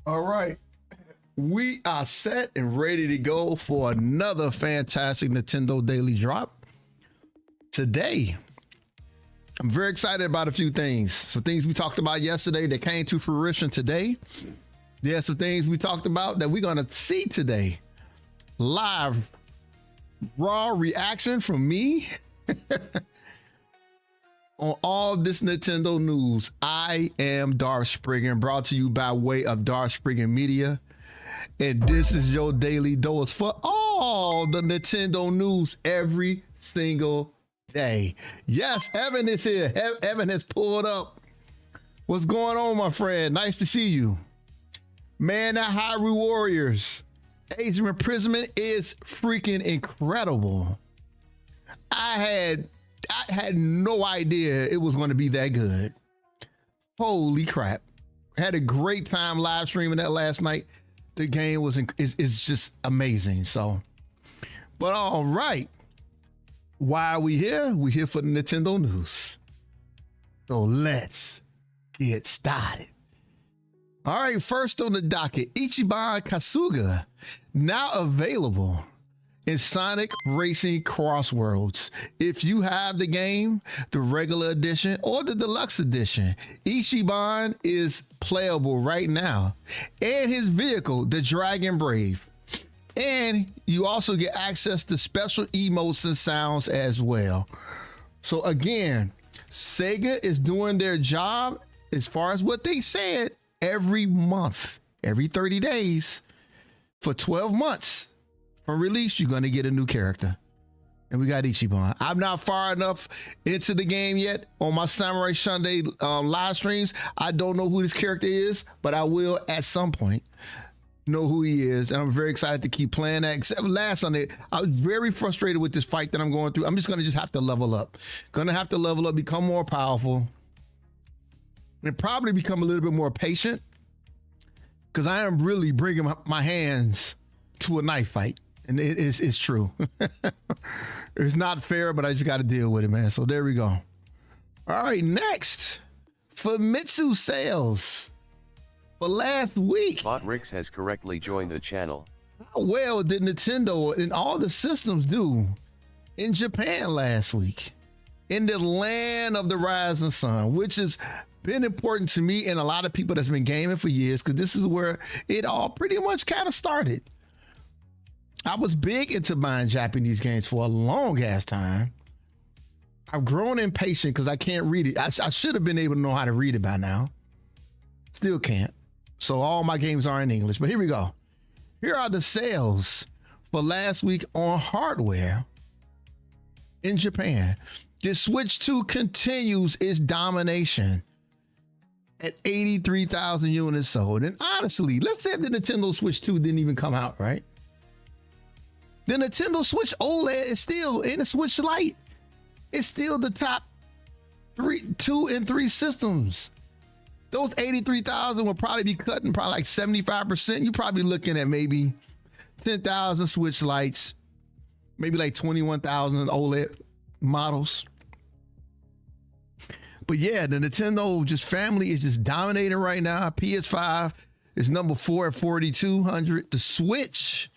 All right. We are set and ready to go for another fantastic Nintendo Daily Drop. Today, I'm very excited about a few things. Some things we talked about yesterday that came to fruition today. There's some things we talked about that we're going to see today. Live, raw reaction from me on all this Nintendo news. I am Darth Spriggan, brought to you by way of Darth Spriggan Media. And this is your daily dose for all the Nintendo news every single day. Yes, Evan is here. Evan has pulled up. What's going on, my friend? Nice to see you. Man, that Hyrule Warriors Age of Imprisonment is freaking incredible. I had no idea it was going to be that good. Holy crap. Had a great time live streaming that last night. The game is just amazing. So, but all right. Why are we here? We're here for the Nintendo news. So let's get started. All right, first on the docket, Ichiban Kasuga, now available in Sonic Racing Crossworlds. If you have the game, the regular edition or the deluxe edition, Ichiban is playable right now. And his vehicle, the Dragon Brave. And you also get access to special emotes and sounds as well. So again, Sega is doing their job as far as what they said every month, every 30 days for 12 months. From release, you're going to get a new character. And we got Ichiban. I'm not far enough into the game yet on my Samurai Sunday live streams. I don't know who this character is, but I will at some point know who he is. And I'm very excited to keep playing that. Except last Sunday, I was very frustrated with this fight that I'm going through. I'm just going to have to level up. Going to have to level up, become more powerful, and probably become a little bit more patient, because I am really bringing my hands to a knife fight. And it's true. It's not fair, but I just got to deal with it, man. So there we go. All right, next, Famitsu sales for last week. Bot Rix has correctly joined the channel. How well did Nintendo and all the systems do in Japan last week? In the land of the rising sun, which has been important to me and a lot of people that's been gaming for years, because this is where it all pretty much kind of started. I was big into buying Japanese games for a long ass time. I've grown impatient because I can't read it. I should have been able to know how to read it by now. Still can't. So all my games are in English, but here we go. Here are the sales for last week on hardware in Japan. The Switch 2 continues its domination at 83,000 units sold. And honestly, let's say if the Nintendo Switch 2 didn't even come out, right? The Nintendo Switch OLED is still, and the Switch Lite is still the top 2 and 3 systems. Those 83,000 will probably be cutting probably like 75%. You're probably looking at maybe 10,000 Switch Lites, maybe like 21,000 OLED models. But yeah, the Nintendo family is just dominating right now. PS5 is number 4 at 4,200. The Switch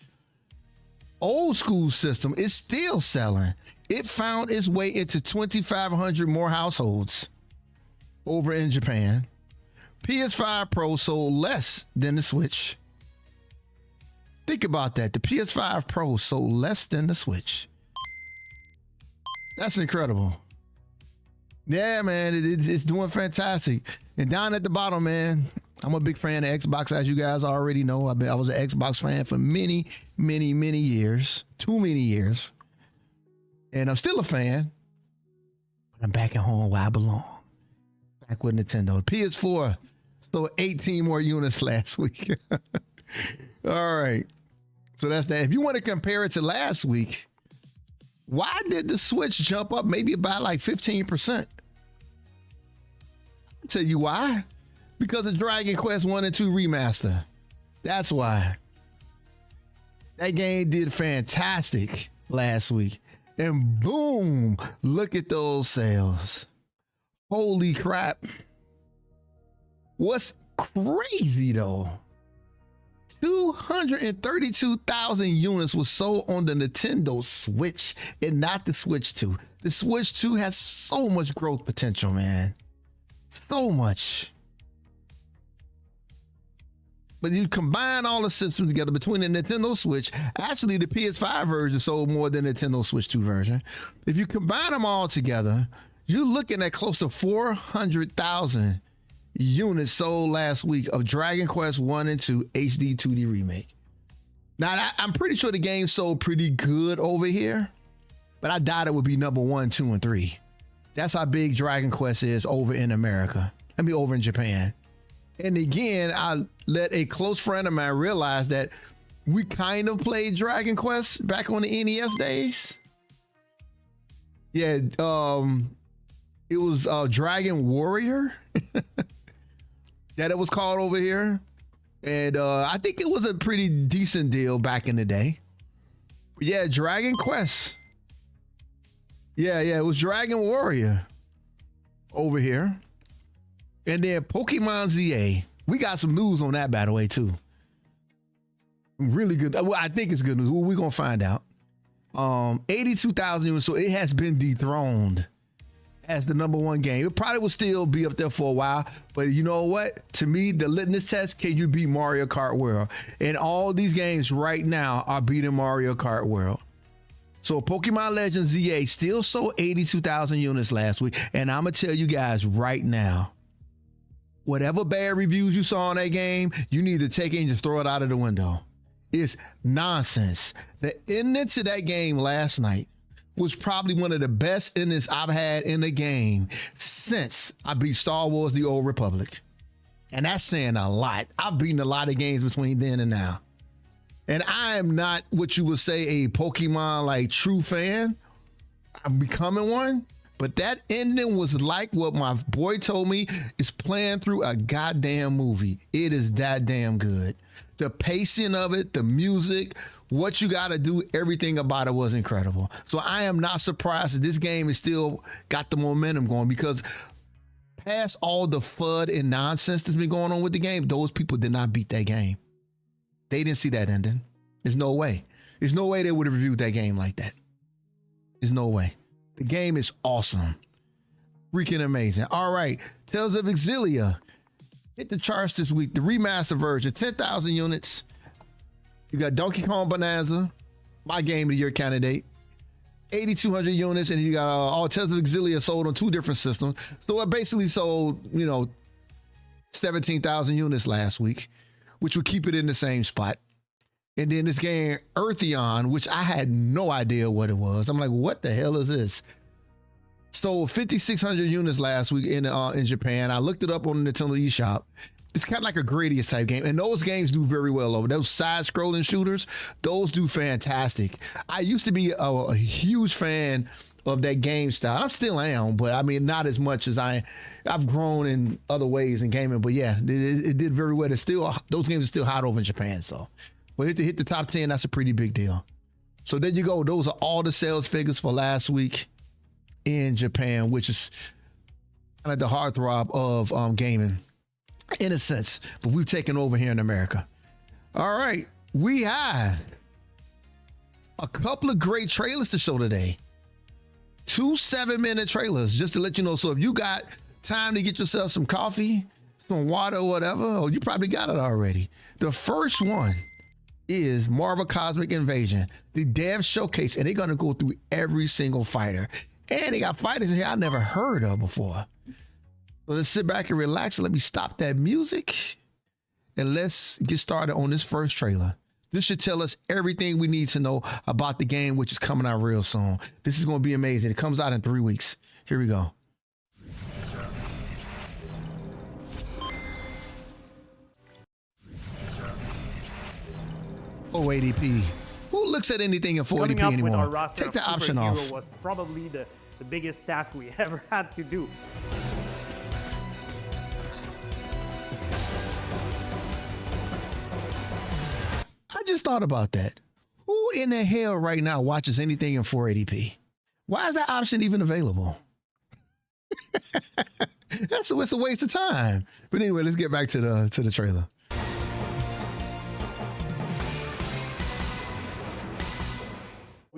old school system is still selling. It found its way into 2,500 more households over in Japan. PS5 Pro sold less than the Switch. Think about that. The PS5 Pro sold less than the Switch. That's incredible. Yeah, man, it's doing fantastic. And down at the bottom, man, I'm a big fan of Xbox, as you guys already know. I was an Xbox fan for many, many, many years. Too many years. And I'm still a fan. But I'm back at home where I belong. Back with Nintendo. PS4 sold 18 more units last week. All right. So that's that. If you want to compare it to last week, why did the Switch jump up maybe about like 15%? I'll tell you why. Because of Dragon Quest 1 and 2 remaster. That's why. That game did fantastic last week. And boom, look at those sales. Holy crap. What's crazy though 232,000 units was sold on the Nintendo Switch and not the Switch 2. The Switch 2 has so much growth potential, man. So much. But you combine all the systems together between the Nintendo Switch, actually the PS5 version sold more than the Nintendo Switch 2 version. If you combine them all together, you're looking at close to 400,000 units sold last week of Dragon Quest 1 and 2 HD 2D remake. Now, I'm pretty sure the game sold pretty good over here, but I doubt it would be number 1, 2, and 3. That's how big Dragon Quest is over in America. I mean, over in Japan. And again, I let a close friend of mine realize that we kind of played Dragon Quest back on the NES days. Yeah, it was Dragon Warrior. That it was called over here. And I think it was a pretty decent deal back in the day. Yeah, Dragon Quest. Yeah, it was Dragon Warrior over here. And then Pokemon ZA. We got some news on that, by the way, too. Really good. Well, I think it's good news. We're going to find out. 82,000 units, so it has been dethroned as the number 1 game. It probably will still be up there for a while, but you know what? To me, the litmus test, can you beat Mario Kart World? And all these games right now are beating Mario Kart World. So Pokemon Legends ZA still sold 82,000 units last week. And I'm going to tell you guys right now, whatever bad reviews you saw on that game, you need to take it and just throw it out of the window. It's nonsense. The ending to that game last night was probably one of the best endings I've had in a game since I beat Star Wars: The Old Republic. And that's saying a lot. I've beaten a lot of games between then and now. And I am not what you would say a Pokemon like true fan. I'm becoming one. But that ending was like what my boy told me is playing through a goddamn movie. It is that damn good. The pacing of it, the music, what you got to do, everything about it was incredible. So I am not surprised that this game is still got the momentum going, because past all the FUD and nonsense that's been going on with the game, those people did not beat that game. They didn't see that ending. There's no way. There's no way they would have reviewed that game like that. There's no way. The game is awesome. Freaking amazing. All right. Tales of Exilia hit the charts this week. The remaster version, 10,000 units. You got Donkey Kong Bonanza, my game of the year candidate. 8,200 units, and you got all Tales of Exilia sold on 2 different systems. So it basically sold, 17,000 units last week, which would keep it in the same spot. And then this game, Eartheon, which I had no idea what it was. I'm like, what the hell is this? Sold 5,600 units last week in Japan. I looked it up on the Nintendo eShop. It's kind of like a Gradius type game. And those games do very well over. Those side-scrolling shooters, those do fantastic. I used to be a huge fan of that game style. I still am, but I mean, not as much as I've grown in other ways in gaming. But yeah, it did very well. It's still, those games are still hot over in Japan, so. But to hit the top 10, that's a pretty big deal. So there you go. Those are all the sales figures for last week in Japan, which is kind of the heartthrob of gaming in a sense. But we've taken over here in America. All right. We have a couple of great trailers to show today. 2 7-minute trailers, just to let you know. So if you got time to get yourself some coffee, some water or whatever, or you probably got it already. The first one is Marvel Cosmic Invasion, the dev showcase, and they're going to go through every single fighter. And they got fighters in here I never heard of before. So let's sit back and relax. Let me stop that music and let's get started on this first trailer. This should tell us everything we need to know about the game, which is coming out real soon. This is going to be amazing. It comes out in 3 weeks. Here we go. Oh, ADP. Who looks at anything in 480p anymore? Take the option off. Was probably the biggest task we ever had to do. I just thought about that. Who in the hell right now watches anything in 480p? Why is that option even available? It's a waste of time. But anyway, let's get back to the trailer.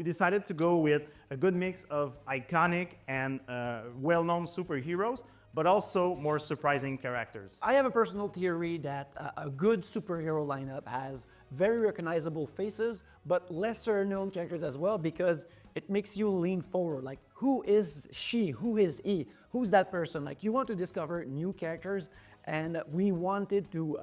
decided to go with a good mix of iconic and well-known superheroes, but also more surprising characters. I have a personal theory that a good superhero lineup has very recognizable faces, but lesser known characters as well, because it makes you lean forward. Like, who is she? Who is he? Who's that person? Like, you want to discover new characters, and we wanted to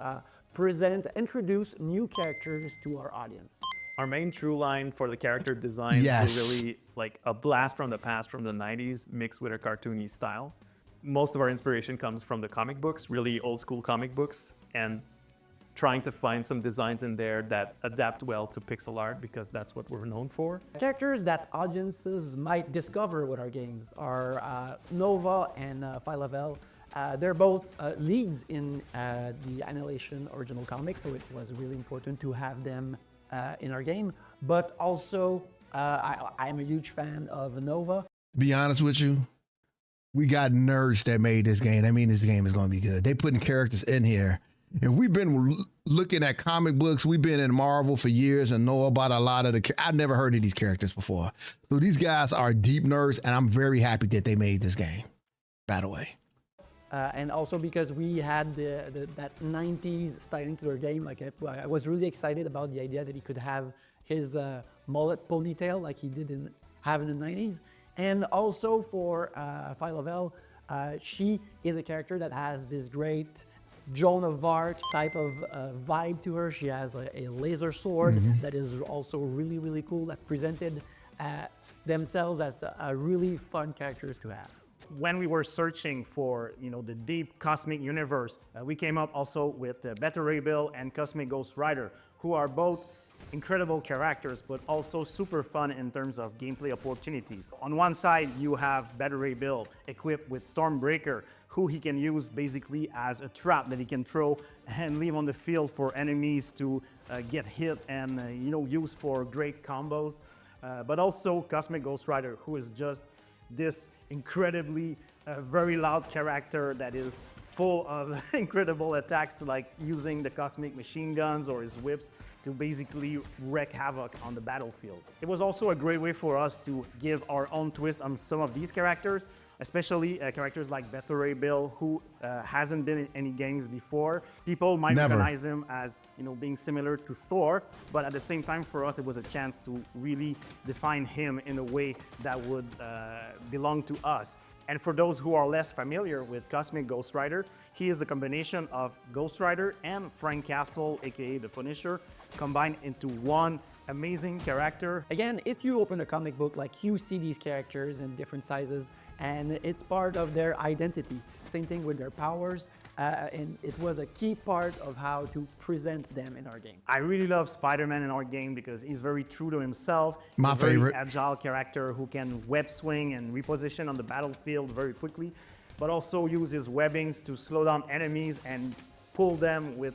introduce new characters to our audience. Our main true line for the character designs Yes. were really like a blast from the past from the 90s mixed with a cartoony style. Most of our inspiration comes from the comic books, really old school comic books, and trying to find some designs in there that adapt well to pixel art because that's what we're known for. Characters that audiences might discover with our games are Nova and Phylavel. They're both leads in the Annihilation original comics, so it was really important to have them in our game. But also, I'm a huge fan of Nova. Be honest with you, we got nerds that made this game. I mean, this game is going to be good. They putting characters in here. And we've been looking at comic books. We've been in Marvel for years and know about a lot of the. I've never heard of these characters before. So these guys are deep nerds, and I'm very happy that they made this game. By the way. And also because we had that 90s styling to our game. Like I was really excited about the idea that he could have his mullet ponytail like he did have in the 90s. And also for Phylavel, she is a character that has this great Joan of Arc type of vibe to her. She has a laser sword that is also really, really cool, that presented themselves as really fun characters to have. When we were searching for, the deep cosmic universe, we came up also with Beta Ray Bill and Cosmic Ghost Rider, who are both incredible characters, but also super fun in terms of gameplay opportunities. On one side, you have Beta Ray Bill equipped with Stormbreaker, who he can use basically as a trap that he can throw and leave on the field for enemies to get hit and use for great combos. But also Cosmic Ghost Rider, who is just this incredibly very loud character that is full of incredible attacks, like using the cosmic machine guns or his whips to basically wreak havoc on the battlefield. It was also a great way for us to give our own twist on some of these characters, especially characters like Beta Ray Bill, who hasn't been in any games before. People might recognize him as being similar to Thor, but at the same time for us it was a chance to really define him in a way that would belong to us. And for those who are less familiar with Cosmic Ghost Rider, he is the combination of Ghost Rider and Frank Castle, aka the Punisher, combined into one amazing character. Again, if you open a comic book, like, you see these characters in different sizes, and it's part of their identity. Same thing with their powers, and it was a key part of how to present them in our game. I really love Spider-Man in our game because he's very true to himself. He's My a very favorite. agile character who can web swing and reposition on the battlefield very quickly, but also use his webbings to slow down enemies and pull them with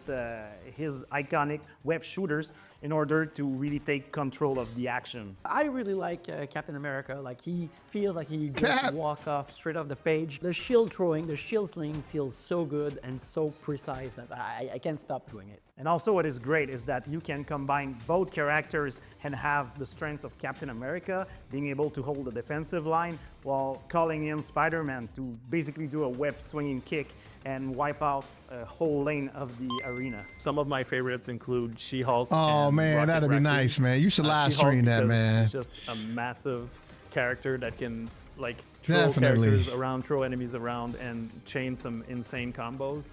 his iconic web shooters in order to really take control of the action. I really like Captain America. Like, he feels like he just walk off straight off the page. The shield throwing, the shield sling feels so good and so precise that I can't stop doing it. And also what is great is that you can combine both characters and have the strengths of Captain America, being able to hold the defensive line while calling in Spider-Man to basically do a web swinging kick and wipe out a whole lane of the arena. Some of my favorites include She-Hulk. Oh and man, Rocket that'd be Raccoon. nice, man. You should live She-Hulk stream that, because man. She's just a massive character that can throw Definitely. characters around, throw enemies around, and chain some insane combos.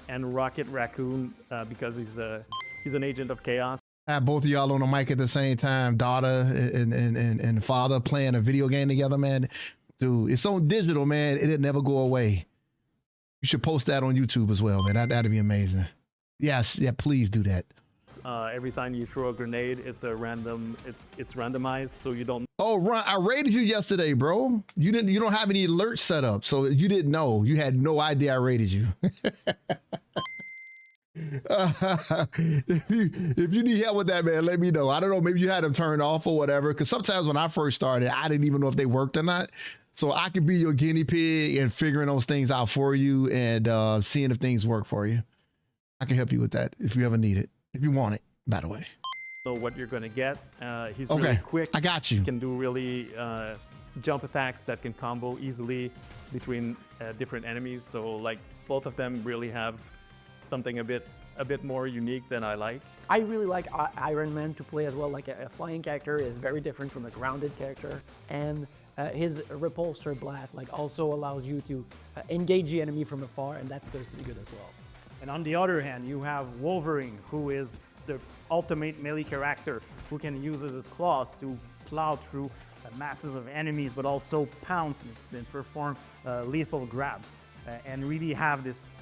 And Rocket Raccoon because he's an agent of chaos. Have both of y'all on the mic at the same time, daughter and father playing a video game together, man. Dude, it's on digital, man. It'll never go away. You should post that on YouTube as well, man. That'd be amazing. Yes, yeah, please do that. Every time you throw a grenade, it's randomized, so you don't. Oh, Ron, I rated you yesterday, bro. You don't have any alerts set up, so you didn't know. You had no idea I rated you. If you need help with that, man, let me know. I don't know, maybe you had them turned off or whatever, because sometimes when I first started, I didn't even know if they worked or not. So I could be your guinea pig and figuring those things out for you and seeing if things work for you. I can help you with that if you ever need it. If you want it, by the way. know what you're going to get. He's Okay, really quick. I got you. He can do really jump attacks that can combo easily between different enemies. So like both of them really have something a bit more unique than I like. I really like Iron Man to play as well. Like a flying character is very different from a grounded character, and his repulsor blast like also allows you to engage the enemy from afar, and that does pretty good as well. And on the other hand, you have Wolverine, who is the ultimate melee character, who can use his claws to plow through masses of enemies, but also pounce and perform lethal grabs, and really have this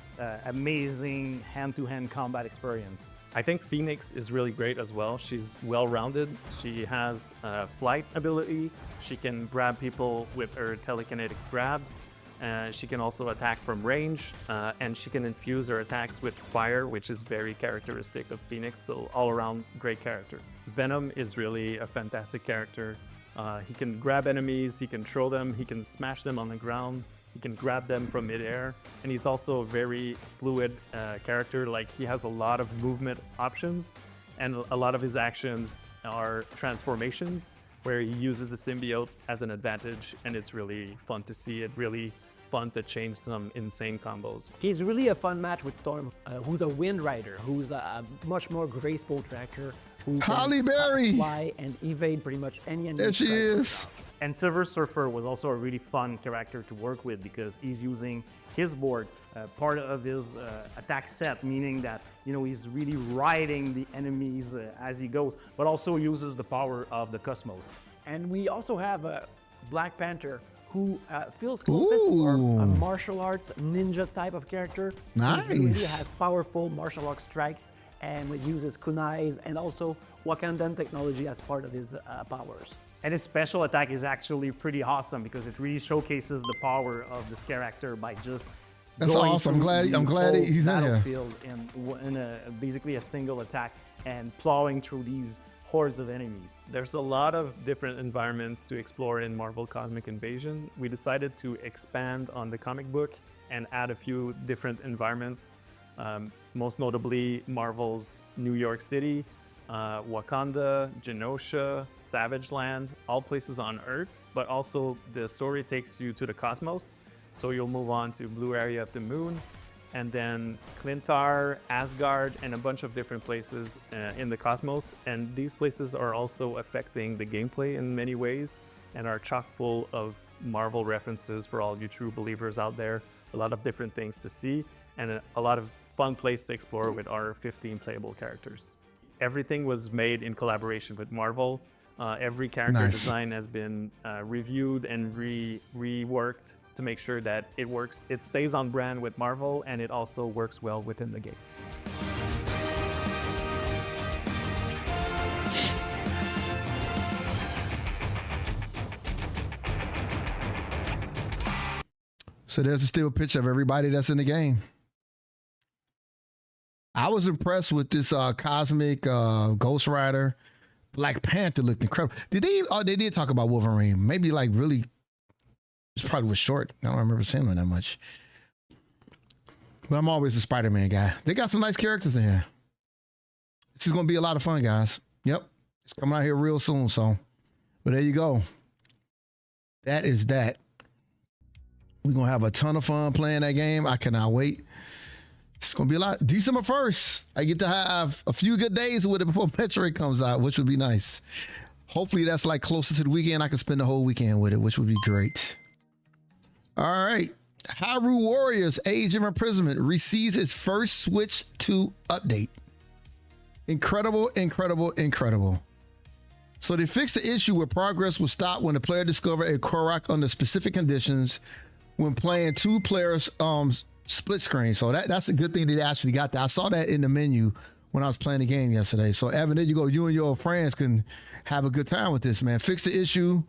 amazing hand-to-hand combat experience. I think Phoenix is really great as well. She's well-rounded. She has flight ability. She can grab people with her telekinetic grabs. She can also attack from range, and she can infuse her attacks with fire, which is very characteristic of Phoenix, so all-around great character. Venom is really a fantastic character. He can grab enemies, he can throw them, he can smash them on the ground, he can grab them from midair, and he's also a very fluid character. Like, he has a lot of movement options, and a lot of his actions are transformations, where he uses the symbiote as an advantage, and it's really fun to see. It really fun to change some insane combos. He's really a fun match with Storm, who's a Wind Rider, who's a much more graceful tracker, who Halle can Berry! fly and evade pretty much any enemy. There she is. And Silver Surfer was also a really fun character to work with because he's using his board, part of his attack set, meaning that he's really riding the enemies as he goes, but also uses the power of the cosmos. And we also have Black Panther, who feels closest to a martial arts ninja type of character. Nice. He really has powerful martial arts strikes and uses kunais and also Wakandan technology as part of his powers. And his special attack is actually pretty awesome because it really showcases the power of this character by just That's going awesome. through I'm glad the he's whole in here. battlefield in basically a single attack and plowing through these hordes of enemies. There's a lot of different environments to explore in Marvel Cosmic Invasion. We decided to expand on the comic book and add a few different environments, most notably Marvel's New York City, Wakanda, Genosha, Savage Land, all places on Earth, but also the story takes you to the cosmos. So you'll move on to Blue Area of the Moon, and then Clintar, Asgard, and a bunch of different places in the cosmos. And these places are also affecting the gameplay in many ways and are chock full of Marvel references for all you true believers out there. A lot of different things to see and a lot of fun place to explore with our 15 playable characters. Everything was made in collaboration with Marvel. Every character Nice. design has been reviewed and reworked to make sure that it works. It stays on brand with Marvel, and it also works well within the game. So there's a still picture of everybody that's in the game. I was impressed with this cosmic Ghost Rider. Black Panther looked incredible. Did they? Oh, they did talk about Wolverine. Maybe like really. It probably was short. I don't remember seeing him that much. But I'm always a Spider-Man guy. They got some nice characters in here. This is going to be a lot of fun, guys. Yep. It's coming out here real soon. So, but there you go. That is that. We're going to have a ton of fun playing that game. I cannot wait. It's going to be a lot. December 1st. I get to have a few good days with it before Metroid comes out, which would be nice. Hopefully that's like closer to the weekend. I can spend the whole weekend with it, which would be great. All right. Hyrule Warriors Age of Imprisonment receives its first Switch 2 update. Incredible, incredible, incredible. So they fixed the issue where progress will stop when the player discovered a Korok under specific conditions when playing two players split screen. So that's a good thing that they actually got that. I saw that in the menu when I was playing the game yesterday. So Evan, there you go. You and your friends can have a good time with this, man. Fix the issue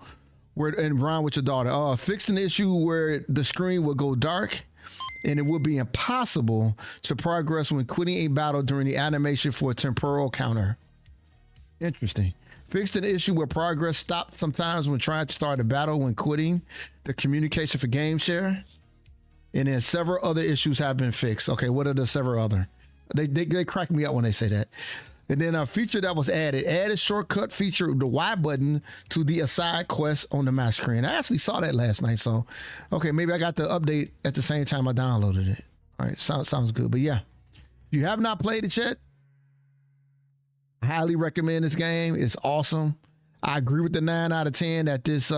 where, and Ron with your daughter, fix an issue where the screen will go dark and it will be impossible to progress when quitting a battle during the animation for a temporal counter. Interesting. Fixed an issue where progress stopped sometimes when trying to start a battle when quitting the communication for game share. And then several other issues have been fixed. Okay, what are the several other? They crack me up when they say that. And then a feature that was added shortcut feature, the Y button to the aside quest on the map screen. I actually saw that last night. So, okay, maybe I got the update at the same time I downloaded it. All right, sounds good. But yeah, if you have not played it yet, I highly recommend this game. It's awesome. I agree with the 9 out of 10 that this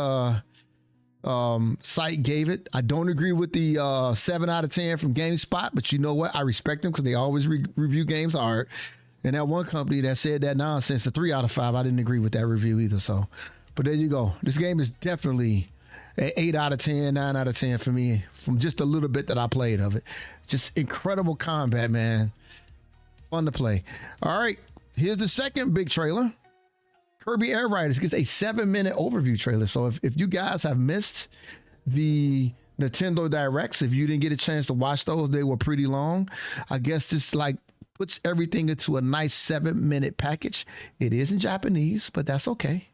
site gave it. I don't agree with the 7 out of 10 from GameSpot, but you know what? I respect them because they always review games hard. And that one company that said that nonsense, the 3 out of 5, I didn't agree with that review either. So, but there you go. This game is definitely an 8 out of 10, 9 out of 10 for me from just a little bit that I played of it. Just incredible combat, man. Fun to play. All right, here's the second big trailer. Kirby Air Riders gets a 7-minute overview trailer. So if you guys have missed the Nintendo Directs, if you didn't get a chance to watch those, they were pretty long. I guess this like puts everything into a nice 7-minute package. It is in Japanese, but that's okay.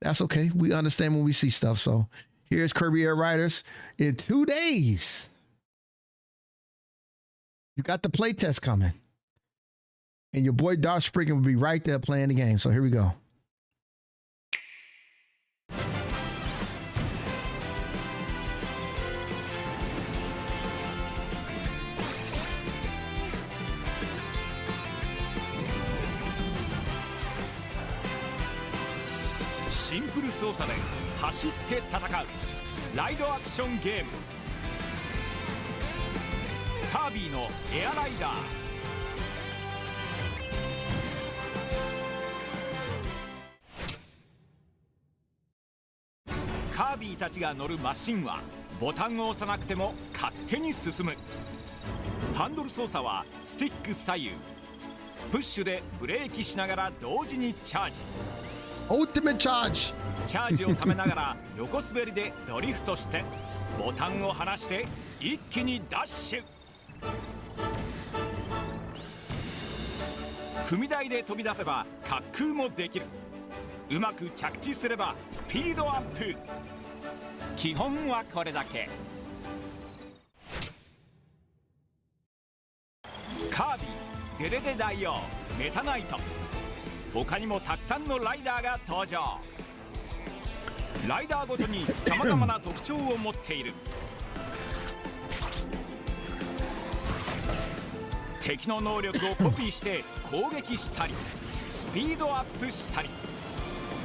That's okay. We understand when we see stuff. So here's Kirby Air Riders in 2 days. You got the playtest coming. And your boy Darth Spriggan will be right there playing the game. So here we go.シンプル操作で走って戦うライドアクションゲームカービィのエアライダーカービィたちが乗るマシンはボタンを押さなくても勝手に進むハンドル操作はスティック左右プッシュでブレーキしながら同時にチャージUltimate Charge チャージをためながら横滑りでドリフトしてボタンを離して一気にダッシュ踏み台で飛び出せば滑空もできるうまく着地すればスピードアップ基本はこれだけカービィデレデ大王メタナイト他にもたくさんのライダーが登場ライダーごとにさまざまな特徴を持っている敵の能力をコピーして攻撃したりスピードアップしたり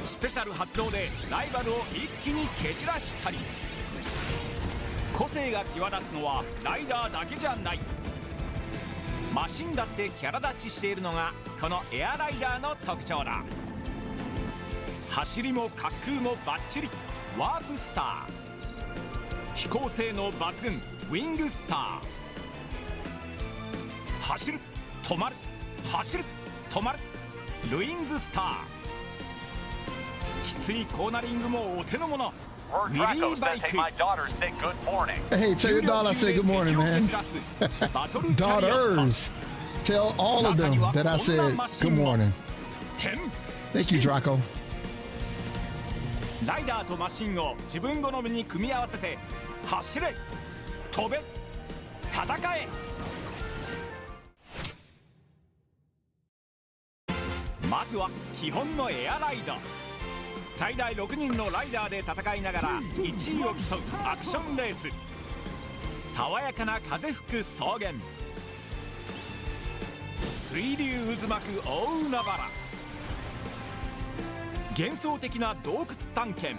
スペシャル発動でライバルを一気に蹴散らしたり個性が際立つのはライダーだけじゃないマシンだってキャラ立ちしているのがこのエアライダーの特徴だ走りも滑空もバッチリワープスター飛行性能抜群ウィングスター走る止まる走る止まるルインズスターきついコーナリングもお手の物ミリーバイク Hey, tell your daughter I said good morning, man. Daughters. Tell all of them that I said good morning. Thank you, Draco. ライダーとマシンを自分好みに組み合わせて走れ飛べ戦えまずは基本のエアライド最大6人のライダーで戦いながら1位を競うアクションレース爽やかな風吹く草原水流渦巻く大海原幻想的な洞窟探検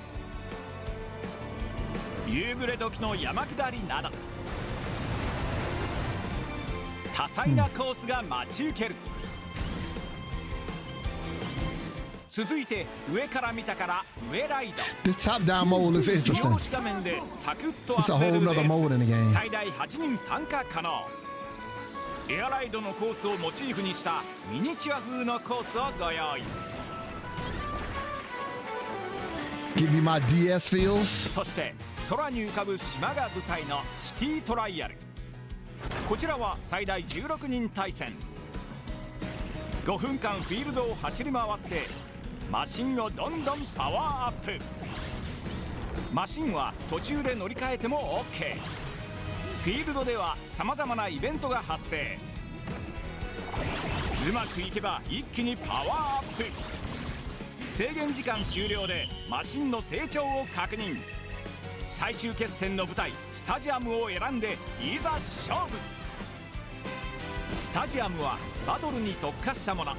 夕暮れ時の山下りなど多彩なコースが待ち受ける、続いて上から見たから上ライド This top-down mode looks interesting. 表示画面でサクッと It's a 遊べ whole るレ nother ー mode in the game. ス最大8人参加可能エアライドのコースをモチーフにしたミニチュア風のコースをご用意 Give me my DS feels. そして空に浮かぶ島が舞台のシティトライアルこちらは最大16人対戦5分間フィールドを走り回ってマシンをどんどんパワーアップマシンは途中で乗り換えても OK フィールドではさまざまなイベントが発生うまくいけば一気にパワーアップ。制限時間終了でマシンの成長を確認。最終決戦の舞台スタジアムを選んでいざ勝負。スタジアムはバトルに特化したもの、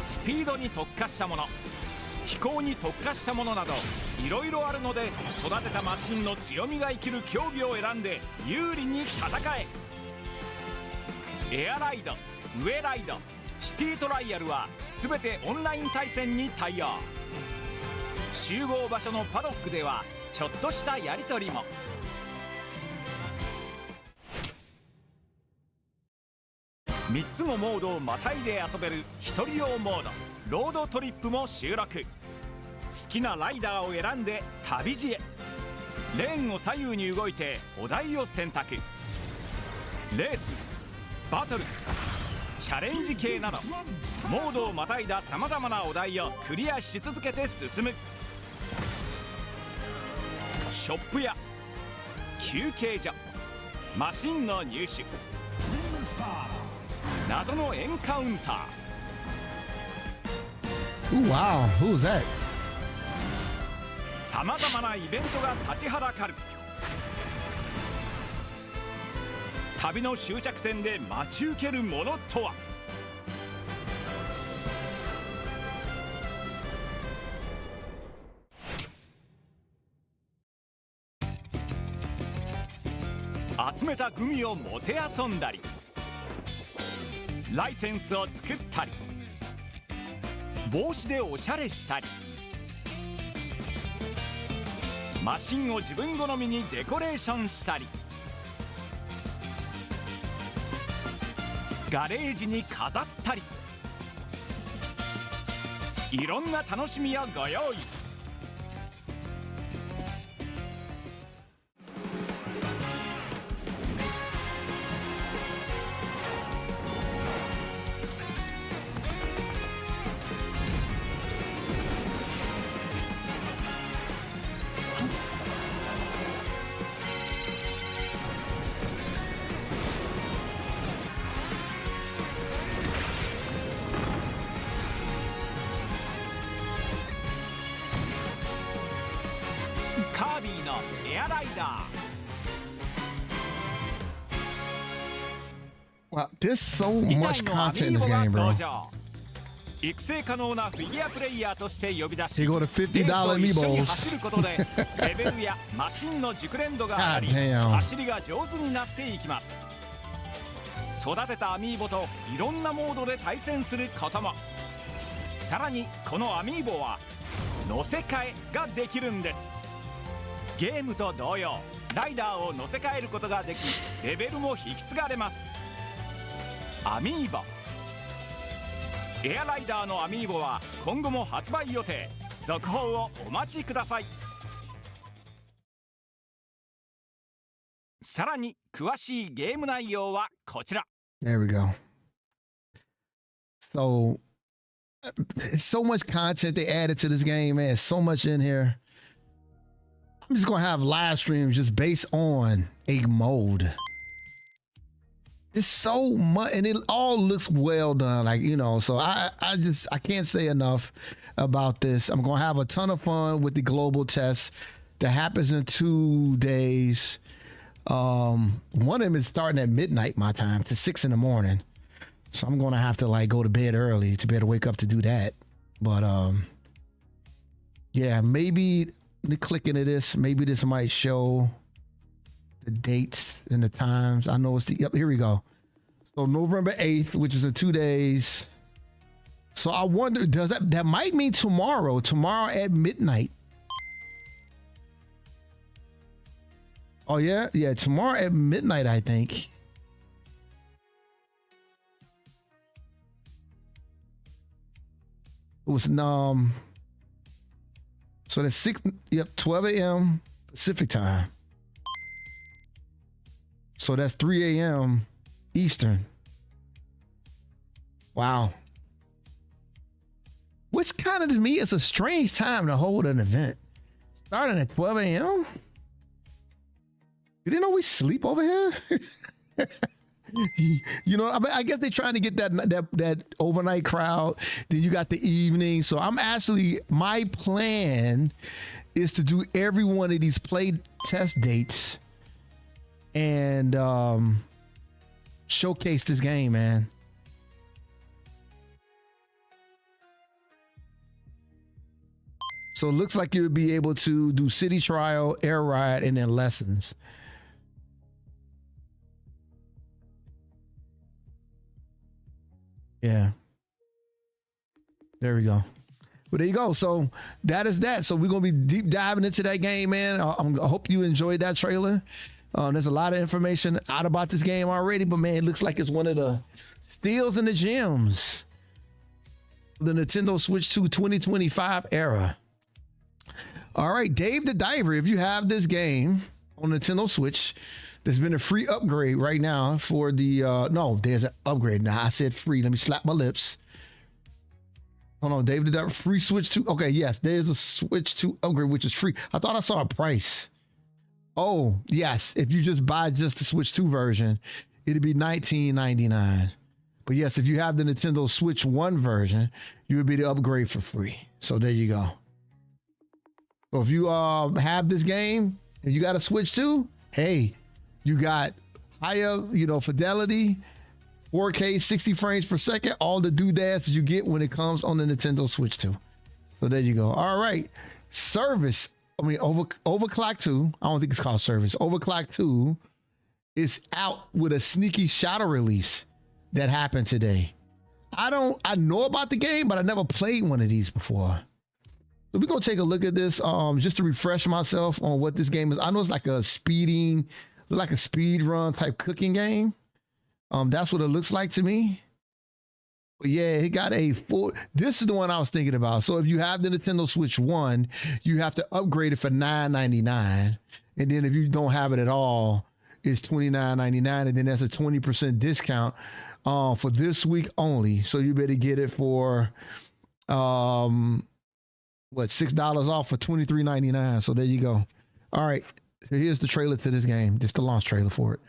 スピードに特化したもの、飛行に特化したものなどいろいろあるので、育てたマシンの強みが生きる競技を選んで有利に戦え。エアライド、ウェライド、シティトライアルは全てオンライン対戦に対応。集合場所のパドックではちょっとしたやり取りも。3つのモードをまたいで遊べる1人用モードロードトリップも収録。好きなライダーを選んで旅路へ。レーンを左右に動いてお題を選択。レース、バトル、チャレンジ系などモードをまたいださまざまなお題をクリアし続けて進む。ショップや休憩所、マシンの入手、謎のエンカウンター。 Ooh, wow, who's that? さまざまなイベントが立ちはだかる。旅の終着点で待ち受けるものとは。集めたグミをもてあそんだり、ライセンスを作ったり、帽子でおしゃれしたり、マシンを自分好みにデコレーションしたり、ガレージに飾ったり、いろんな楽しみをご用意。カービィのエアライダー。 Wow, there's so 2 much 体のアミ content in ー this ボが game, 登 bro. 場。育成可能なフィギュアプレイヤーとして呼び出し、 Here go the $50 レースを一緒に amiibos. 走ることでレベルやマシンの熟練度が上がり God damn. 走りが上手になっていきます。育てたアミーボといろんなモードで対戦することも。さらにこのアミーボは乗せ替えができるんです。ゲームと同様ライダーを乗せ替えることができ、レベルも引き継がれます。アミーボ、エアライダーのアミーボは今後も発売予定。続報をお待ちください。さらに詳しいゲーム内容はこちら。 There we go. So, there's so much content they added to this game, man. So much in here. I'm just gonna have live streams just based on a mode. It's so much, and it all looks well done. Like, you know, so I can't say enough about this. I'm gonna have a ton of fun with the global test that happens in 2 days. One of them is starting at midnight my time to 6 in the morning. So I'm gonna have to like go to bed early to be able to wake up to do that. But yeah, maybe click into this. Maybe this might show the dates and the times. I know it's the, yep, here we go. So November 8th, which is in 2 days. So I wonder, does that might mean tomorrow at midnight. Oh yeah, tomorrow at midnight, I think. It was so that's 12 a.m. Pacific time. So that's 3 a.m. Eastern. Wow. Which kind of to me is a strange time to hold an event. Starting at 12 a.m. You didn't know we sleep over here? You know, I guess they're trying to get that overnight crowd. Then you got the evening. So my plan is to do every one of these play test dates and showcase this game, man. So it looks like you would be able to do city trial, air ride, and then lessons. Yeah. There we go. Well, there you go. So that is that. So we're going to be deep diving into that game, man. I hope you enjoyed that trailer. There's a lot of information out about this game already, but man, it looks like it's one of the steals and the gems. The Nintendo Switch 2 2025 era. All right, Dave the Diver, if you have this game on Nintendo Switch, there's been a free upgrade right now for the, no, there's an upgrade. Now I said free. Let me slap my lips. Hold on, Dave the Diver, free Switch 2. Okay, yes, there's a Switch 2 upgrade, which is free. I thought I saw a price. Oh, yes, if you just buy just the Switch 2 version, it'd be $19.99. But yes, if you have the Nintendo Switch 1 version, you would be the upgrade for free. So there you go. So if you have this game, if you got a Switch 2, hey, you got higher, fidelity, 4K, 60 frames per second, all the doodads that you get when it comes on the Nintendo Switch 2. So there you go. All right. Service. Overclock 2. I don't think it's called Service. Overclock 2 is out with a sneaky shadow release that happened today. I know about the game, but I never played one of these before. So we're going to take a look at this just to refresh myself on what this game is. I know it's like a speed run type cooking game. That's what it looks like to me. But yeah, it got this is the one I was thinking about. So if you have the Nintendo Switch 1, you have to upgrade it for $9.99. And then if you don't have it at all, it's $29.99. And then that's a 20% discount for this week only. So you better get it for $6 off for $23.99. So there you go. All right. So here's the trailer to this game. Just the launch trailer for it.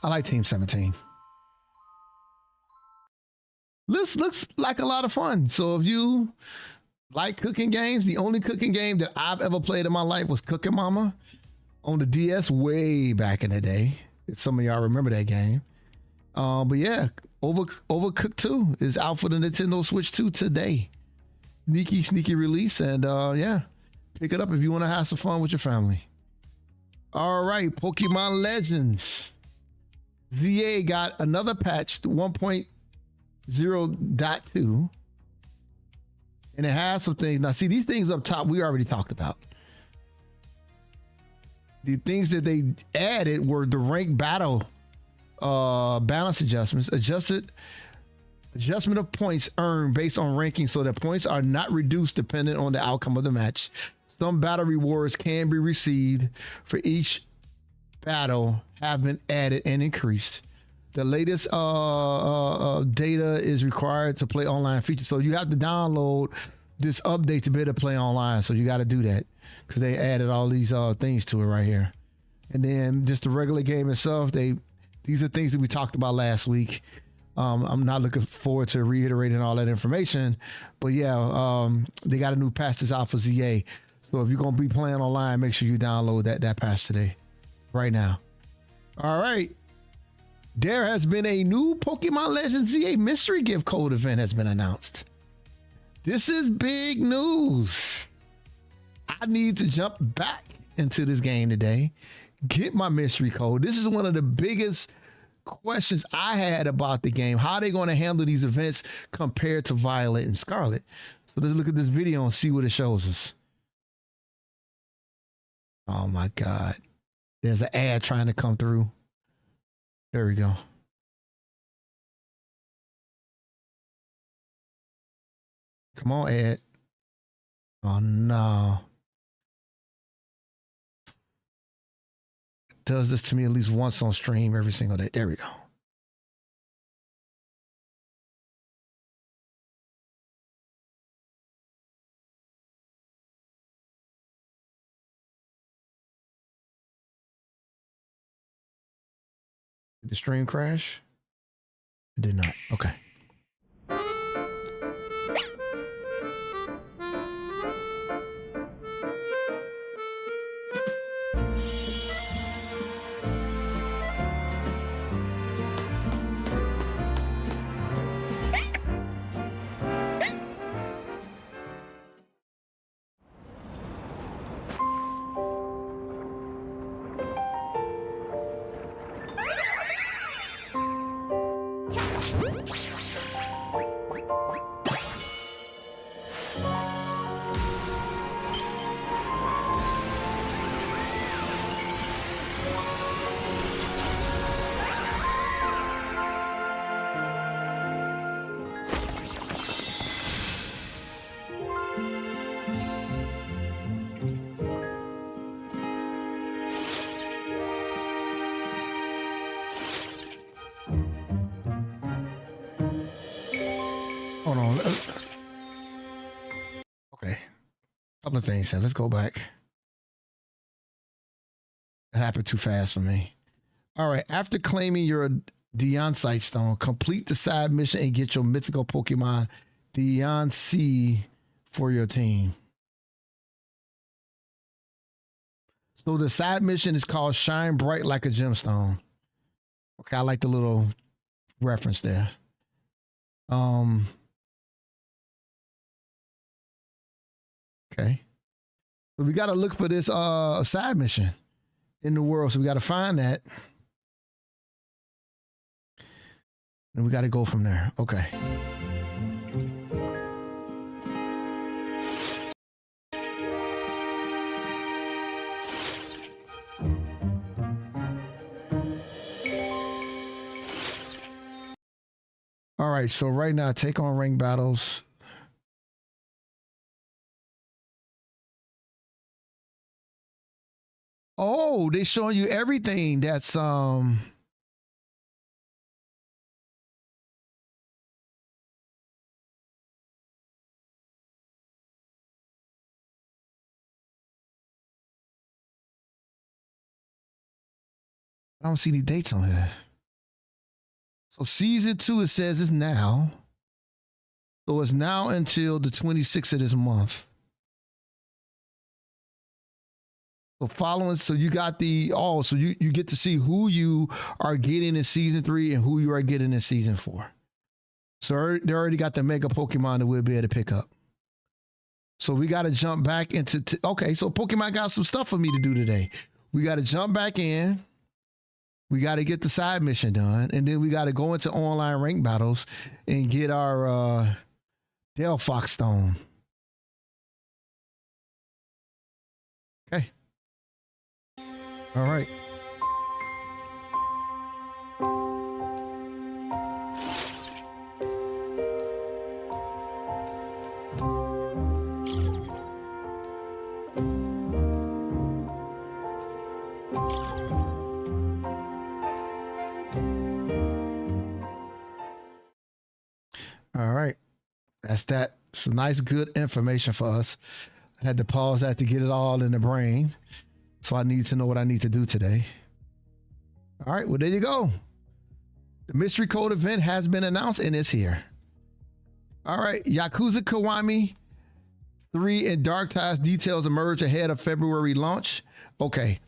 I like Team 17. This looks like a lot of fun. So if you like cooking games, the only cooking game that I've ever played in my life was Cooking Mama on the DS way back in the day. If some of y'all remember that game. But yeah, Overcooked 2 is out for the Nintendo Switch 2 today. Sneaky release. And yeah, pick it up if you want to have some fun with your family. All right, Pokemon Legends. VA got another patch, 1.0.2, and it has some things. Now, see, these things up top, we already talked about. The things that they added were the rank battle balance adjustments, adjustment of points earned based on ranking so that points are not reduced depending on the outcome of the match. Some battle rewards can be received for each battle have been added and increased. The latest data is required to play online features. So you have to download this update to be able to play online. So you got to do that because they added all these things to it right here. And then just the regular game itself, these are things that we talked about last week. I'm not looking forward to reiterating all that information, but yeah, they got a new patch that's out for ZA. So if you're gonna be playing online, make sure you download that patch today, right now. All right. There has been a new Pokemon Legends ZA mystery gift code event has been announced. This is big news. I need to jump back into this game today, get my mystery code. This is one of the biggest questions I had about the game. How are they going to handle these events compared to Violet and Scarlet? So let's look at this video and see what it shows us. Oh my God. There's an ad trying to come through. There we go. Come on, ad. Oh no. It does this to me at least once on stream every single day. There we go. Did the stream crash? It did not. Okay. Hold on. Okay. Couple of things here. Let's go back. That happened too fast for me. All right. After claiming your Deontite Stone, complete the side mission and get your mythical Pokemon Deontay for your team. So the side mission is called Shine Bright Like a Gemstone. Okay, I like the little reference there. Okay. So we got to look for this side mission in the world. So we got to find that. And we got to go from there. Okay. All right. So right now, take on ring battles. Oh, they showing you everything that's I don't see any dates on here. So season 2, it says it's now. So it's now until the 26th of this month. So following, so you got so you get to see who you are getting in season 3 and who you are getting in season 4. So they already got the mega Pokemon that we'll be able to pick up. So we got to jump back into, okay, so Pokemon got some stuff for me to do today. We got to jump back in. We got to get the side mission done. And then we got to go into online rank battles and get our Delphox Stone. Okay. All right. All right. That's that. Some nice, good information for us. I had to pause that to get it all in the brain. So I need to know what I need to do today. All right. Well, there you go. The mystery code event has been announced and it's here. All right, Yakuza Kiwami 3 and Dark Ties details emerge ahead of February launch. Okay.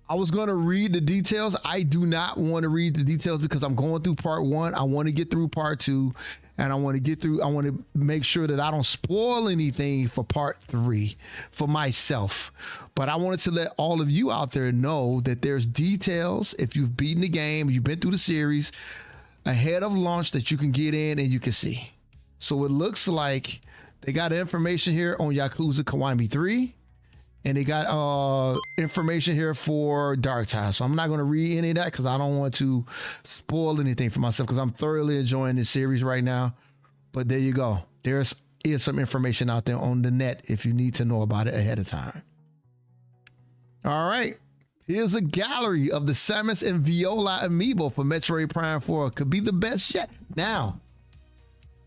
I was going to read the details. I do not want to read the details because I'm going through part 1. I want to get through part 2 and I want to make sure that I don't spoil anything for part 3 for myself. But I wanted to let all of you out there know that there's details. If you've beaten the game, you've been through the series ahead of launch that you can get in and you can see. So it looks like they got information here on Yakuza Kiwami 3. And they got information here for Dark Ties. So I'm not going to read any of that because I don't want to spoil anything for myself because I'm thoroughly enjoying this series right now. But there you go. There is some information out there on the net if you need to know about it ahead of time. All right. Here's a gallery of the Samus and Viola amiibo for Metroid Prime 4. Could be the best yet. Now,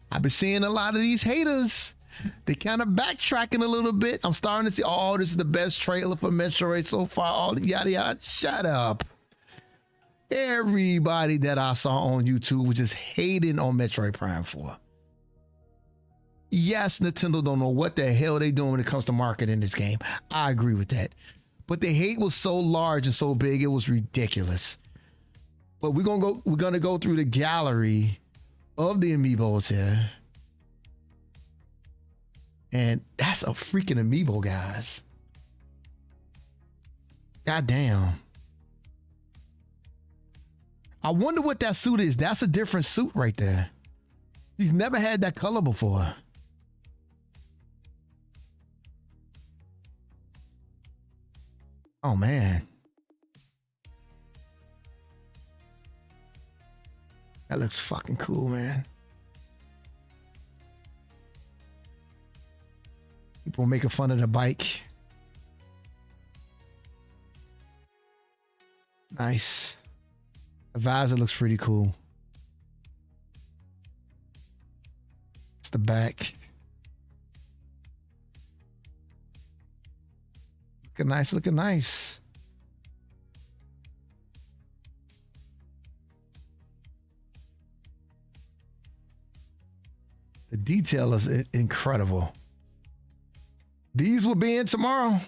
I've been seeing a lot of these haters. They kind of backtracking a little bit. I'm starting to see, oh, this is the best trailer for Metroid so far. All yada yada. Shut up. Everybody that I saw on YouTube was just hating on Metroid Prime 4. Yes, Nintendo don't know what the hell they doing when it comes to marketing this game. I agree with that. But the hate was so large and so big, it was ridiculous. But we're gonna go through the gallery of the amiibos here. And that's a freaking amiibo, guys. God damn. I wonder what that suit is. That's a different suit right there. He's never had that color before. Oh, man. That looks fucking cool, man. People making fun of the bike. Nice. The visor looks pretty cool. It's the back. Looking nice, looking nice. The detail is incredible. These will be in tomorrow.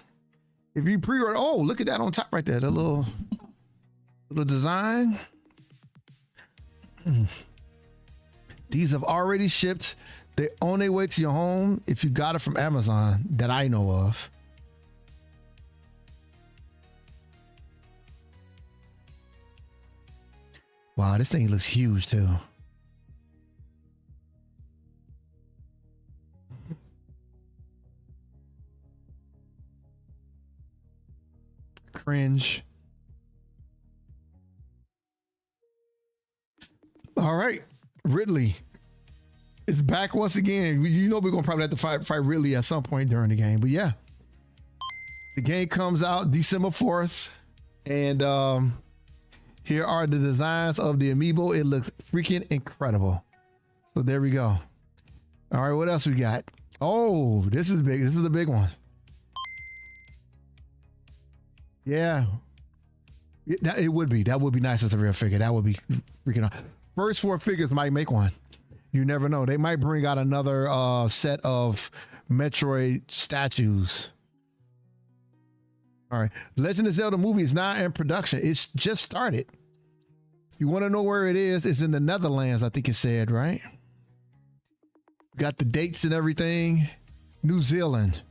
If you pre-order, oh, look at that on top right there. The little design. These have already shipped. They're on their way to your home if you got it from Amazon that I know of. Wow, this thing looks huge too. Cringe. All right, Ridley is back once again. You know we're gonna probably have to fight Ridley at some point during the game, but yeah, the game comes out December 4th, and here are the designs of the amiibo. It looks freaking incredible. So there we go. All right, what else we got? Oh, this is big. This is the big one. Yeah, it would be. That would be nice as a real figure. That would be freaking awesome. First 4 figures might make one. You never know. They might bring out another set of Metroid statues. All right. Legend of Zelda movie is now in production. It's just started. If you want to know where it is, it's in the Netherlands, I think it said, right? Got the dates and everything. New Zealand.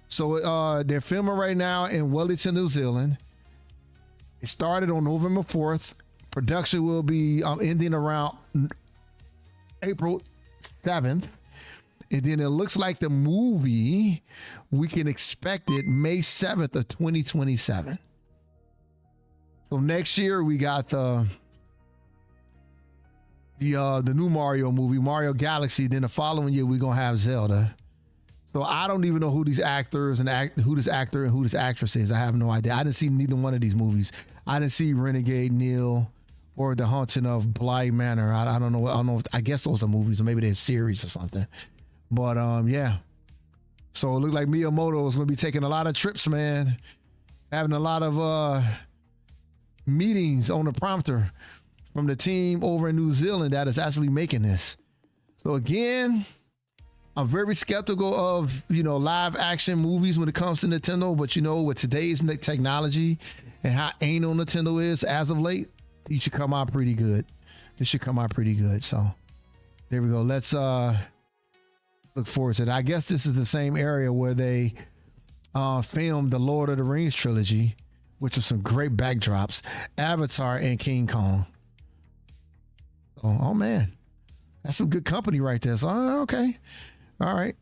So they're filming right now in Wellington, New Zealand. It started on November 4th. Production will be ending around April 7th. And then it looks like the movie, we can expect it May 7th of 2027. So next year we got the new Mario movie, Mario Galaxy. Then the following year we're gonna have Zelda. So I don't even know who these actors and who this actor and who this actress is. I have no idea. I didn't see neither one of these movies. I didn't see Renegade Neil or The Haunting of Bly Manor. I don't know. I don't know. I guess those are movies or maybe they're series or something. But yeah. So it looked like Miyamoto is going to be taking a lot of trips, man. Having a lot of meetings on the prompter from the team over in New Zealand that is actually making this. So again, I'm very skeptical of, live action movies when it comes to Nintendo, but with today's technology and how anal Nintendo is as of late, these should come out pretty good. This should come out pretty good. So there we go. Let's look forward to it. I guess this is the same area where they filmed the Lord of the Rings trilogy, which was some great backdrops, Avatar and King Kong. Oh man, that's some good company right there. So okay, all right.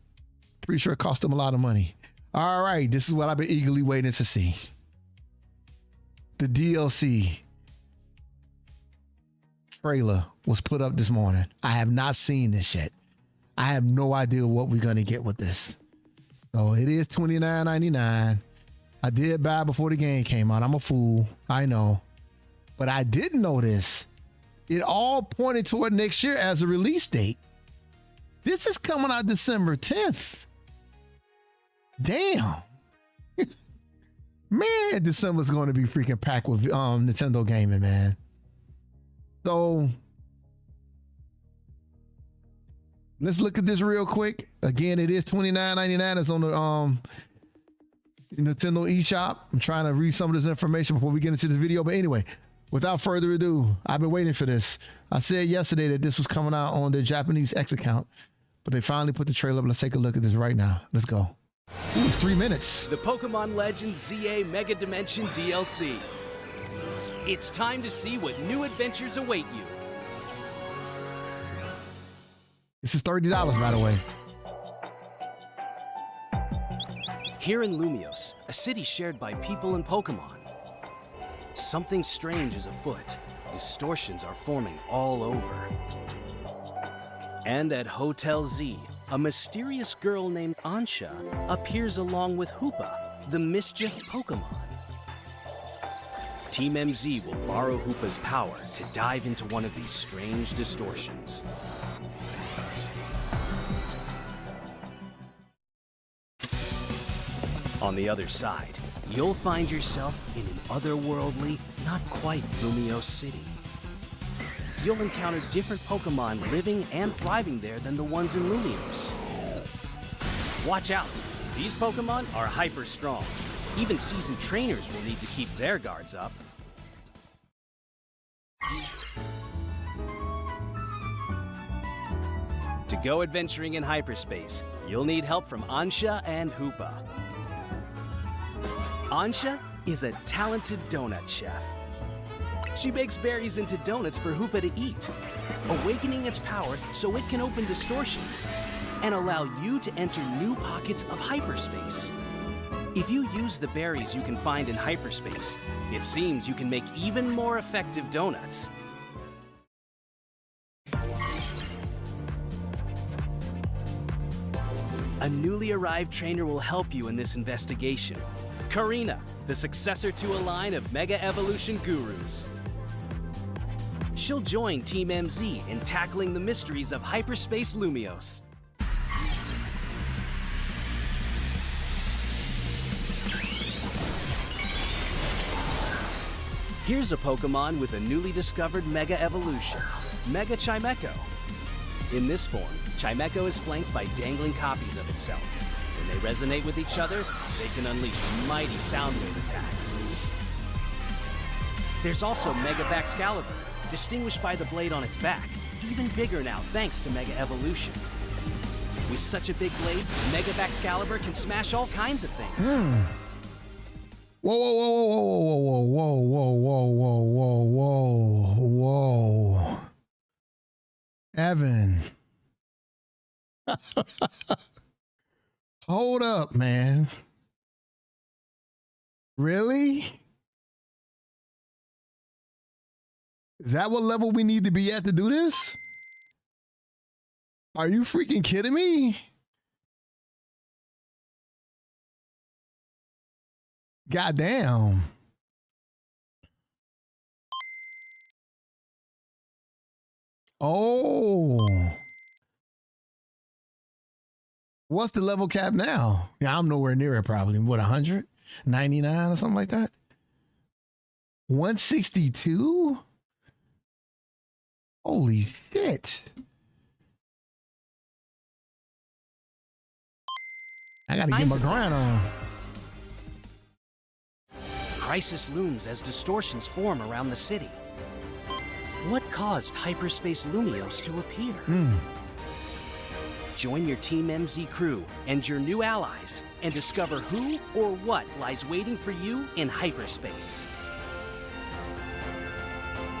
Pretty sure it cost them a lot of money. All right, this is what I've been eagerly waiting to see. The DLC trailer was put up this morning. I have not seen this yet. I have no idea what we're gonna get with this. So it is $29.99. I did buy before the game came out. I'm a fool, I know, but I didn't know this. It all pointed toward next year as a release date. This is coming out December 10th. Damn. Man, December's going to be freaking packed with Nintendo gaming, man. So let's look at this real quick. Again, it is $29.99. It's on the Nintendo eShop. I'm trying to read some of this information before we get into the video. But anyway, without further ado, I've been waiting for this. I said yesterday that this was coming out on their Japanese X account, but they finally put the trailer up. Let's take a look at this right now. Let's go. Ooh, it's 3 minutes. The Pokemon Legends ZA Mega Dimension DLC. It's time to see what new adventures await you. This is $30, by the way. Here in Lumiose, a city shared by people and Pokemon, something strange is afoot. Distortions are forming all over. And at Hotel Z, a mysterious girl named Ansha appears along with Hoopa, the mischief Pokemon. Team MZ will borrow Hoopa's power to dive into one of these strange distortions. On the other side, you'll find yourself in an otherworldly, not quite Lumiose city. You'll encounter different Pokemon living and thriving there than the ones in Lumiose. Watch out! These Pokemon are hyper strong. Even seasoned trainers will need to keep their guards up. To go adventuring in hyperspace, you'll need help from Ansha and Hoopa. Ansha is a talented donut chef. She bakes berries into donuts for Hoopa to eat, awakening its power so it can open distortions and allow you to enter new pockets of hyperspace. If you use the berries you can find in hyperspace, it seems you can make even more effective donuts. A newly arrived trainer will help you in this investigation. Karina, the successor to a line of Mega Evolution gurus. She'll join Team MZ in tackling the mysteries of hyperspace Lumiose. Here's a Pokemon with a newly discovered Mega Evolution, Mega Chimecho. In this form, Chimecho is flanked by dangling copies of itself. When they resonate with each other, they can unleash mighty sound wave attacks. There's also Mega Baxcalibur, distinguished by the blade on its back, even bigger now thanks to Mega Evolution. With such a big blade, Mega Baxcalibur can smash all kinds of things. Whoa, whoa, whoa, whoa, whoa, whoa, whoa, whoa, whoa, whoa, whoa. Evan. Hold up, man. Really? Is that what level we need to be at to do this? Are you freaking kidding me? Goddamn. Oh. What's the level cap now? Yeah, I'm nowhere near it probably. What, 100? 99 or something like that? 162? Holy shit. I gotta get my grind on. Crisis looms as distortions form around the city. What caused Hyperspace Lumios to appear? Join your Team MZ crew and your new allies and discover who or what lies waiting for you in hyperspace.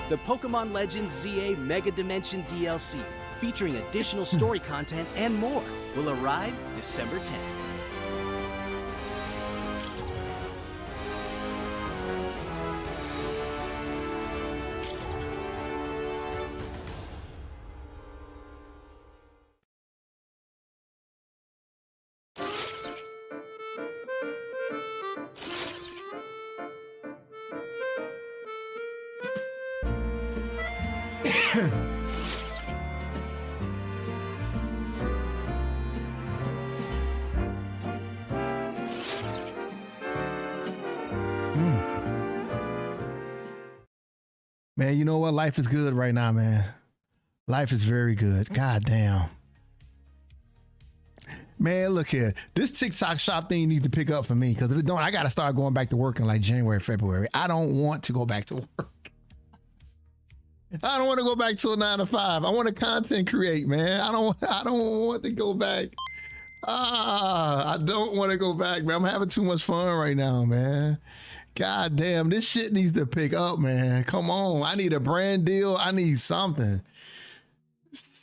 The Pokemon Legends ZA Mega Dimension DLC, featuring additional story content and more, will arrive December 10th. Man, you know what? Life is good right now, man. Life is very good. God damn. Man, look here. This TikTok shop thing you need to pick up for me, because if it don't, I got to start going back to work in like January, February. I don't want to go back to work. I don't want to go back to a 9 to 5. I want to content create, man. I don't want to go back. I don't want to go back, man. I'm having too much fun right now, man. God damn, this shit needs to pick up, man. Come on. I need a brand deal. I need something.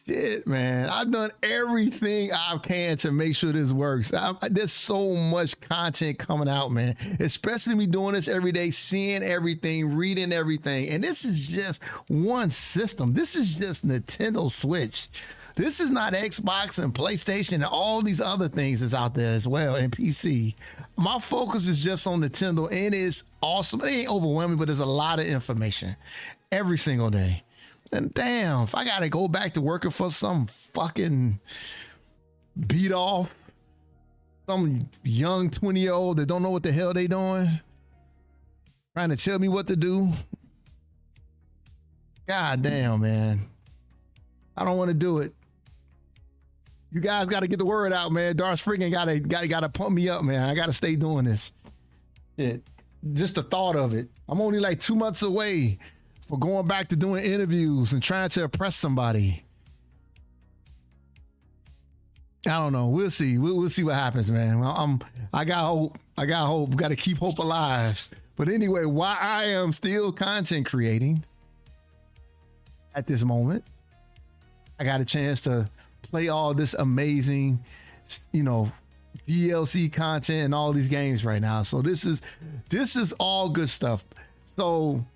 Shit, man. I've done everything I can to make sure this works. There's so much content coming out, man. Especially me doing this every day, seeing everything, reading everything. And this is just one system. This is just Nintendo Switch. This is not Xbox and PlayStation and all these other things that's out there as well, and PC. My focus is just on Nintendo, and it's awesome. It ain't overwhelming, but there's a lot of information every single day. And damn, if I gotta go back to working for some fucking beat off, some young 20-year-old that don't know what the hell they doing, trying to tell me what to do. God damn, man. I don't want to do it. You guys got to get the word out, man. Darth Spriggan gotta pump me up, man. I gotta stay doing this. Shit. Just the thought of it. I'm only like 2 months away for going back to doing interviews and trying to impress somebody. I don't know. We'll see. We'll see what happens, man. I got hope. I got hope. We got to keep hope alive. But anyway, while I am still content creating at this moment, I got a chance to play all this amazing, DLC content and all these games right now. So this is all good stuff. So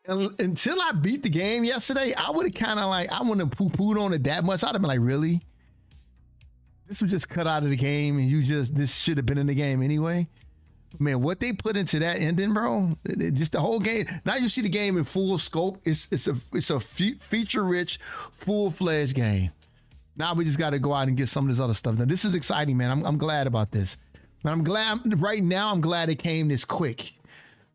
until I beat the game yesterday, I would have kind of like, I wouldn't have poo-pooed on it that much. I'd have been like, really? This was just cut out of the game and this should have been in the game anyway. Man, what they put into that ending, bro, just the whole game. Now you see the game in full scope. It's a feature-rich, full-fledged game. Now we just got to go out and get some of this other stuff. Now this is exciting, man. I'm glad about this. And I'm glad right now. I'm glad it came this quick,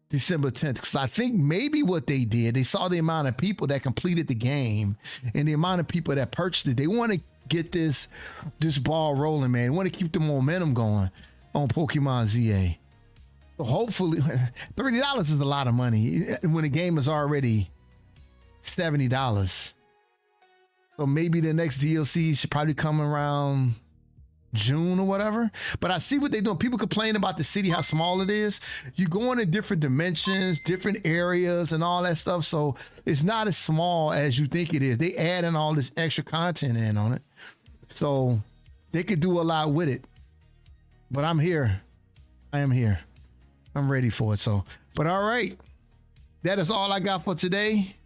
December 10th, because I think maybe what they did, they saw the amount of people that completed the game and the amount of people that purchased it. They want to get this ball rolling, man. They want to keep the momentum going on Pokemon ZA. So hopefully, $30 is a lot of money when the game is already $70. So maybe the next DLC should probably come around June or whatever. But I see what they're doing. People complain about the city, how small it is. You go into different dimensions, different areas and all that stuff. So it's not as small as you think it is. They add in all this extra content in on it. So they could do a lot with it. But I'm here. I am here. I'm ready for it. So, but all right. That is all I got for today.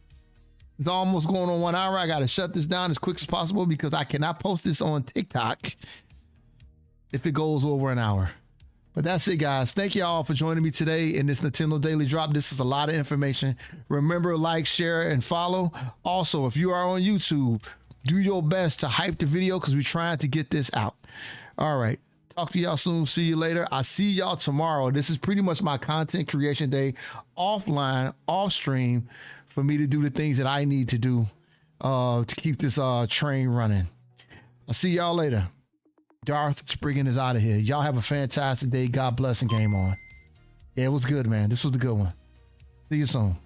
It's almost going on 1 hour. I got to shut this down as quick as possible because I cannot post this on TikTok if it goes over an hour. But that's it, guys. Thank you all for joining me today in this Nintendo Daily Drop. This is a lot of information. Remember, like, share, and follow. Also, if you are on YouTube, do your best to hype the video because we're trying to get this out. All right. Talk to y'all soon. See you later. I'll see y'all tomorrow. This is pretty much my content creation day offline, off stream, for me to do the things that I need to do to keep this train running. I'll see y'all later. Darth Spriggan is out of here. Y'all have a fantastic day. God bless and game on. Yeah, it was good, man. This was a good one. See you soon.